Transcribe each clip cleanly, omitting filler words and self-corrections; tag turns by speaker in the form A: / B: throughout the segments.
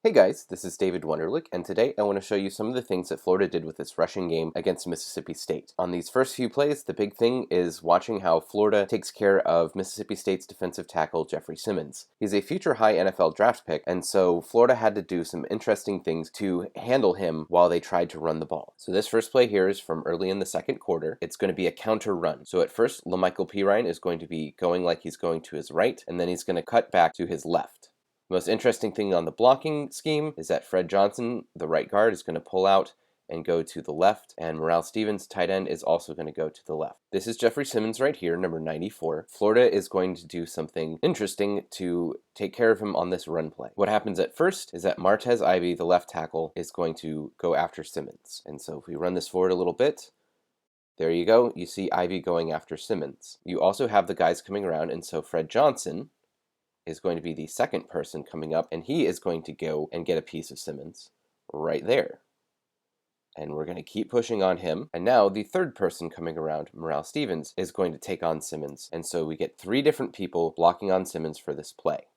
A: Hey guys, this is David Wunderlich, and today I want to show you some of the things that Florida did with its rushing game against Mississippi State. On these first few plays, the big thing is watching how Florida takes care of Mississippi State's defensive tackle, Jeffery Simmons. He's a future high NFL draft pick, and so Florida had to do some interesting things to handle him while they tried to run the ball. So this first play here is from early in the second quarter. It's going to be a counter run. So at first, LaMichael Pirine is going to be going like he's going to his right, and then he's going to cut back to his left. The most interesting thing on the blocking scheme is that Fred Johnson, the right guard, is going to pull out and go to the left, and Morale Stevens, tight end, is also going to go to the left. This is Jeffery Simmons right here, number 94. Florida is going to do something interesting to take care of him on this run play. What happens at first is that Martez Ivey, the left tackle, is going to go after Simmons. And so if we run this forward a little bit, there you go. You see Ivey going after Simmons. You also have the guys coming around, and so Fred Johnson is going to be the second person coming up, and he is going to go and get a piece of Simmons right there. And we're going to keep pushing on him. And now the third person coming around, Morale Stevens, is going to take on Simmons. And so we get three different people blocking on Simmons for this play.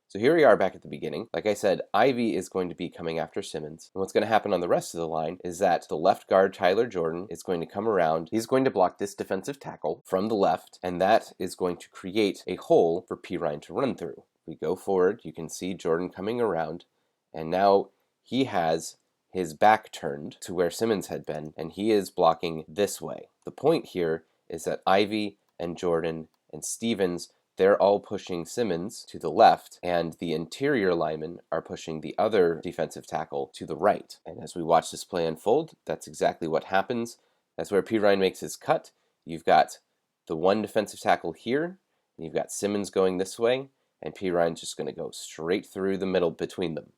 A: So here we are back at the beginning. Like I said, Ivey is going to be coming after Simmons. And what's going to happen on the rest of the line is that the left guard, Tyler Jordan, is going to come around. He's going to block this defensive tackle from the left, and that is going to create a hole for Pirine to run through. If we go forward, you can see Jordan coming around, and now he has his back turned to where Simmons had been, and he is blocking this way. The point here is that Ivey and Jordan and Stevens, they're all pushing Simmons to the left, and the interior linemen are pushing the other defensive tackle to the right. And as we watch this play unfold, that's exactly what happens. That's where Pirine makes his cut. You've got the one defensive tackle here, and you've got Simmons going this way, and Pirine's just going to go straight through the middle between them.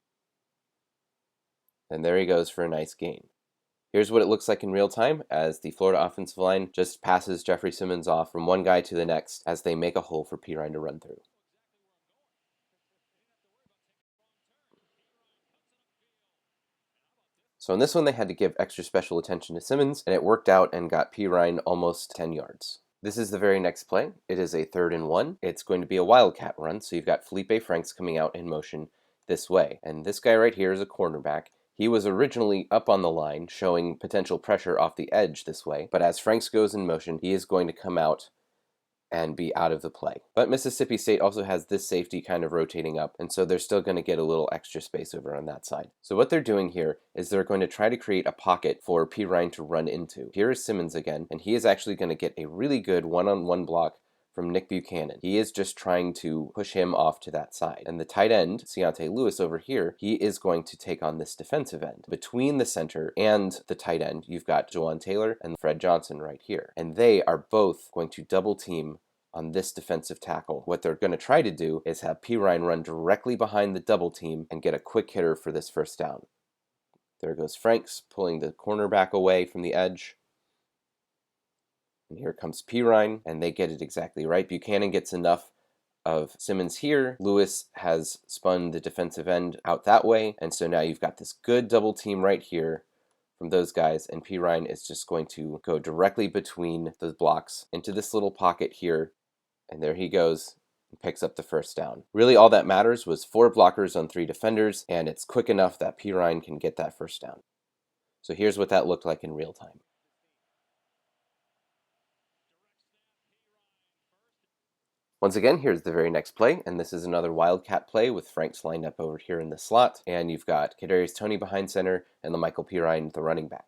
A: And there he goes for a nice gain. Here's what it looks like in real time as the Florida offensive line just passes Jeffery Simmons off from one guy to the next as they make a hole for Pirine to run through. So in this one, they had to give extra special attention to Simmons, and it worked out and got Pirine almost 10 yards. This is the very next play. It is a 3rd and 1. It's going to be a wildcat run, so you've got Felipe Franks coming out in motion this way. And this guy right here is a cornerback. He was originally up on the line, showing potential pressure off the edge this way, but as Franks goes in motion, he is going to come out and be out of the play. But Mississippi State also has this safety kind of rotating up, and so they're still going to get a little extra space over on that side. So what they're doing here is they're going to try to create a pocket for Pirine to run into. Here is Simmons again, and he is actually going to get a really good one-on-one block from Nick Buchanan. He is just trying to push him off to that side. And the tight end, Keontae Lewis over here, he is going to take on this defensive end. Between the center and the tight end, you've got Jawan Taylor and Fred Johnson right here. And they are both going to double team on this defensive tackle. What they're going to try to do is have Pirine run directly behind the double team and get a quick hitter for this first down. There goes Franks, pulling the cornerback away from the edge. And here comes Pirine, and they get it exactly right. Buchanan gets enough of Simmons here. Lewis has spun the defensive end out that way, and so now you've got this good double team right here from those guys, and Pirine is just going to go directly between those blocks into this little pocket here, and there he goes and picks up the first down. Really all that matters was 4 blockers on 3 defenders, and it's quick enough that Pirine can get that first down. So here's what that looked like in real time. Once again, here's the very next play, and this is another wildcat play with Franks lined up over here in the slot, and you've got Kadarius Toney behind center and LaMichael Pirine, the running back.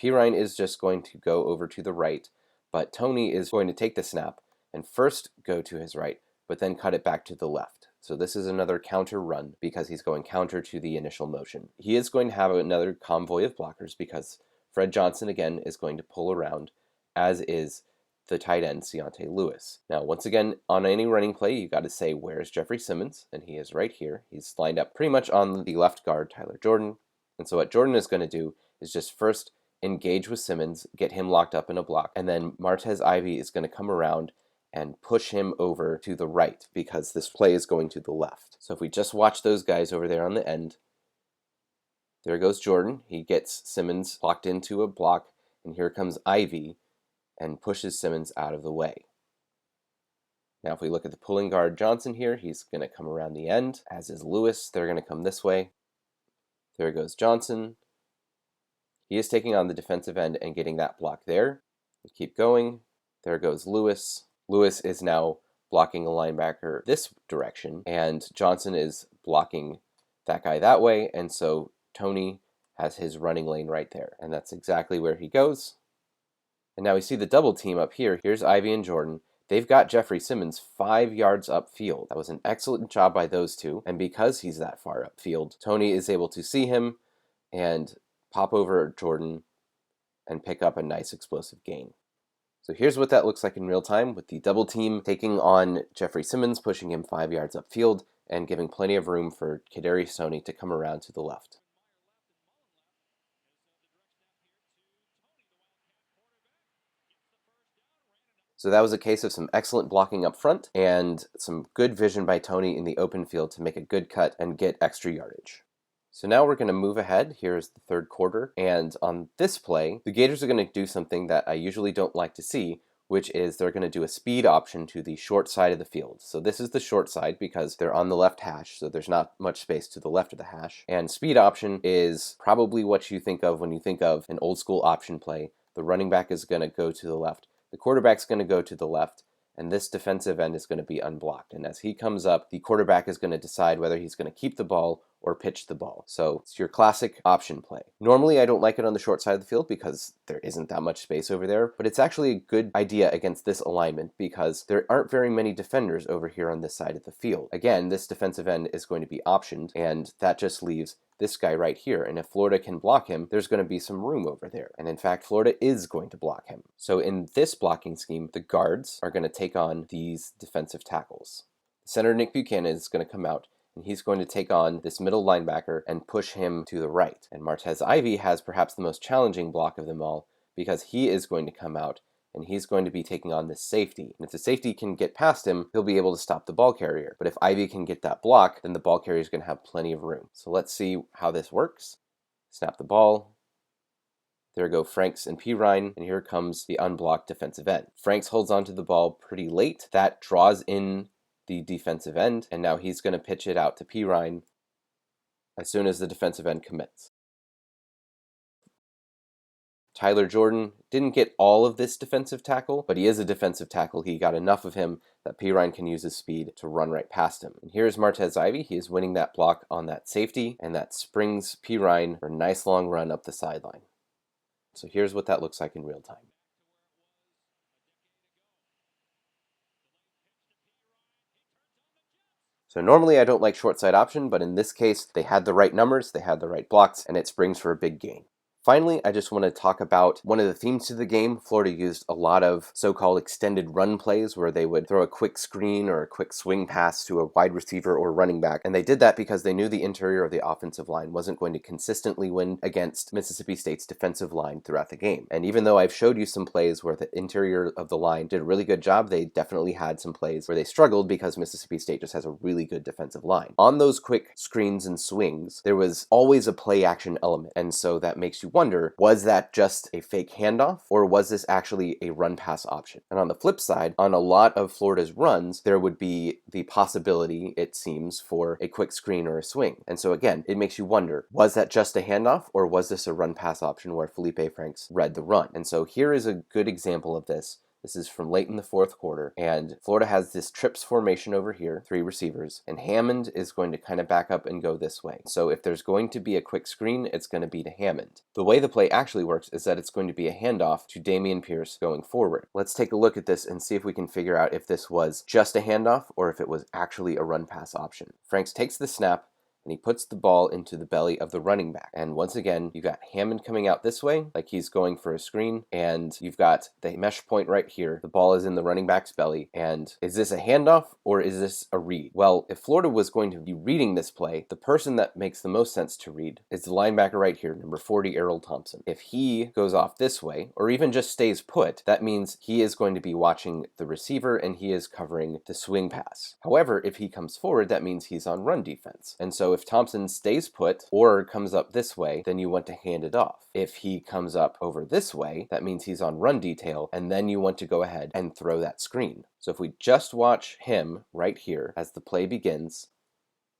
A: Pirine is just going to go over to the right, but Toney is going to take the snap and first go to his right, but then cut it back to the left. So this is another counter run because he's going counter to the initial motion. He is going to have another convoy of blockers because Fred Johnson again is going to pull around, as is the tight end, Keontae Lewis. Now, once again, on any running play, you got to say, where's Jeffery Simmons? And he is right here. He's lined up pretty much on the left guard, Tyler Jordan. And so what Jordan is going to do is just first engage with Simmons, get him locked up in a block, and then Martez Ivey is going to come around and push him over to the right because this play is going to the left. So if we just watch those guys over there on the end, there goes Jordan. He gets Simmons locked into a block, and here comes Ivey and pushes Simmons out of the way. Now if we look at the pulling guard Johnson here, he's going to come around the end, as is Lewis. They're going to come this way. There goes Johnson. He is taking on the defensive end and getting that block there. We keep going. There goes Lewis. Lewis is now blocking a linebacker this direction, and Johnson is blocking that guy that way, and so Tony has his running lane right there, and that's exactly where he goes. And now we see the double team up here. Here's Ivy and Jordan. They've got Jeffery Simmons 5 yards upfield. That was an excellent job by those two, and because he's that far upfield, Tony is able to see him and pop over Jordan and pick up a nice explosive gain. So here's what that looks like in real time, with the double team taking on Jeffery Simmons, pushing him 5 yards upfield and giving plenty of room for Kadarius Toney to come around to the left. So that was a case of some excellent blocking up front and some good vision by Toney in the open field to make a good cut and get extra yardage. So now we're going to move ahead. Here's the third quarter, and on this play, the Gators are going to do something that I usually don't like to see, which is they're going to do a speed option to the short side of the field. So this is the short side because they're on the left hash, so there's not much space to the left of the hash. And speed option is probably what you think of when you think of an old school option play. The running back is going to go to the left, the quarterback's going to go to the left, and this defensive end is going to be unblocked. And as he comes up, the quarterback is going to decide whether he's going to keep the ball or pitch the ball. So it's your classic option play. Normally, I don't like it on the short side of the field because there isn't that much space over there, but it's actually a good idea against this alignment because there aren't very many defenders over here on this side of the field. Again, this defensive end is going to be optioned, and that just leaves this guy right here. And if Florida can block him, there's going to be some room over there. And in fact, Florida is going to block him. So in this blocking scheme, the guards are going to take on these defensive tackles. Center Nick Buchanan is going to come out, and he's going to take on this middle linebacker and push him to the right. And Martez Ivy has perhaps the most challenging block of them all because he is going to come out and he's going to be taking on this safety. And if the safety can get past him, he'll be able to stop the ball carrier. But if Ivy can get that block, then the ball carrier is going to have plenty of room. So let's see how this works. Snap the ball. There go Franks and Pirine, and here comes the unblocked defensive end. Franks holds onto the ball pretty late. That draws in the defensive end, and now he's going to pitch it out to Pirine as soon as the defensive end commits. Tyler Jordan didn't get all of this defensive tackle, but he is a defensive tackle. He got enough of him that Pirine can use his speed to run right past him. And here's Martez Ivy. He is winning that block on that safety, and that springs Pirine for a nice long run up the sideline. So here's what that looks like in real time. So normally I don't like short side option, but in this case, they had the right numbers, they had the right blocks, and it springs for a big gain. Finally, I just want to talk about one of the themes to the game. Florida used a lot of so-called extended run plays where they would throw a quick screen or a quick swing pass to a wide receiver or running back. And they did that because they knew the interior of the offensive line wasn't going to consistently win against Mississippi State's defensive line throughout the game. And even though I've showed you some plays where the interior of the line did a really good job, they definitely had some plays where they struggled because Mississippi State just has a really good defensive line. On those quick screens and swings, there was always a play action element. And so that makes you wonder, was that just a fake handoff or was this actually a run pass option? And on the flip side, on a lot of Florida's runs, there would be the possibility, it seems, for a quick screen or a swing. And so again, it makes you wonder, was that just a handoff or was this a run pass option where Felipe Franks read the run? And so here is a good example of this. This is from late in the fourth quarter, and Florida has this trips formation over here, 3 receivers, and Hammond is going to kind of back up and go this way. So if there's going to be a quick screen, it's going to be to Hammond. The way the play actually works is that it's going to be a handoff to Dameon Pierce going forward. Let's take a look at this and see if we can figure out if this was just a handoff or if it was actually a run pass option. Franks takes the snap, and he puts the ball into the belly of the running back. And once again, you got Hammond coming out this way, like he's going for a screen, and you've got the mesh point right here. The ball is in the running back's belly, and is this a handoff or is this a read? Well, if Florida was going to be reading this play, the person that makes the most sense to read is the linebacker right here, number 40, Errol Thompson. If he goes off this way, or even just stays put, that means he is going to be watching the receiver and he is covering the swing pass. However, if he comes forward, that means he's on run defense. And so if Thompson stays put or comes up this way, then you want to hand it off. If he comes up over this way, that means he's on run detail, and then you want to go ahead and throw that screen. So if we just watch him right here as the play begins,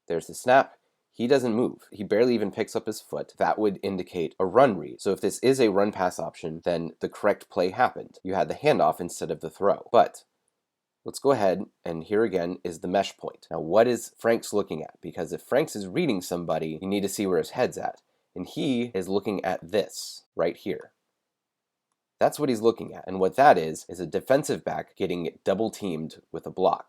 A: there's the snap. he doesn't move. He barely even picks up his foot. That would indicate a run read. So if this is a run pass option, then the correct play happened. You had the handoff instead of the throw. But let's go ahead, and here again is the mesh point. Now, what is Franks looking at? Because if Franks is reading somebody, you need to see where his head's at. And he is looking at this right here. That's what he's looking at. And what that is a defensive back getting double teamed with a block.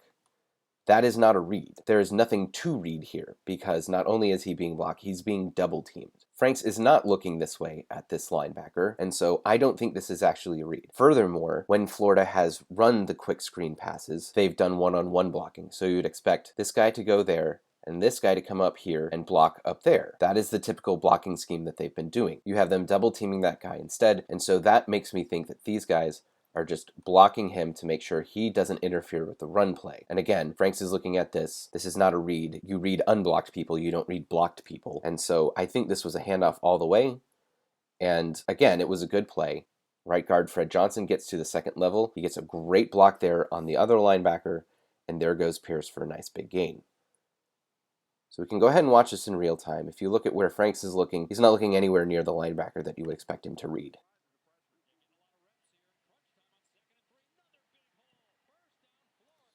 A: That is not a read. There is nothing to read here, because not only is he being blocked, he's being double teamed. Franks is not looking this way at this linebacker, and so I don't think this is actually a read. Furthermore, when Florida has run the quick screen passes, they've done one-on-one blocking, so you'd expect this guy to go there, and this guy to come up here and block up there. That is the typical blocking scheme that they've been doing. You have them double teaming that guy instead, and so that makes me think that these guys are just blocking him to make sure he doesn't interfere with the run play. And again, Franks is looking at this. This is not a read. You read unblocked people, you don't read blocked people. And so I think this was a handoff all the way. And again, it was a good play. Right guard Fred Johnson gets to the second level. He gets a great block there on the other linebacker, and there goes Pierce for a nice big gain. So we can go ahead and watch this in real time. If you look at where Franks is looking, he's not looking anywhere near the linebacker that you would expect him to read.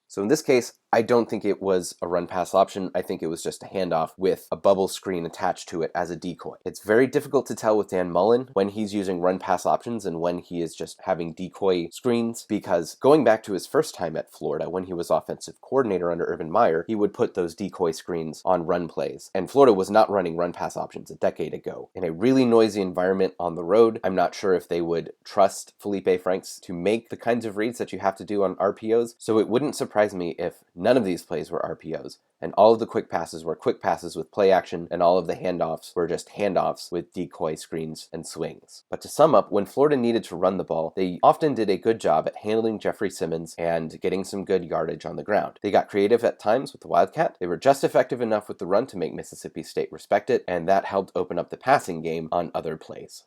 A: So in this case, I don't think it was a run-pass option. I think it was just a handoff with a bubble screen attached to it as a decoy. It's very difficult to tell with Dan Mullen when he's using run-pass options and when he is just having decoy screens, because going back to his first time at Florida, when he was offensive coordinator under Urban Meyer, he would put those decoy screens on run plays. And Florida was not running run-pass options a decade ago. In a really noisy environment on the road, I'm not sure if they would trust Felipe Franks to make the kinds of reads that you have to do on RPOs, so it wouldn't surprise me if none of these plays were RPOs, and all of the quick passes were quick passes with play action, and all of the handoffs were just handoffs with decoy screens and swings. But to sum up, when Florida needed to run the ball, they often did a good job at handling Jeffery Simmons and getting some good yardage on the ground. They got creative at times with the Wildcat. They were just effective enough with the run to make Mississippi State respect it, and that helped open up the passing game on other plays.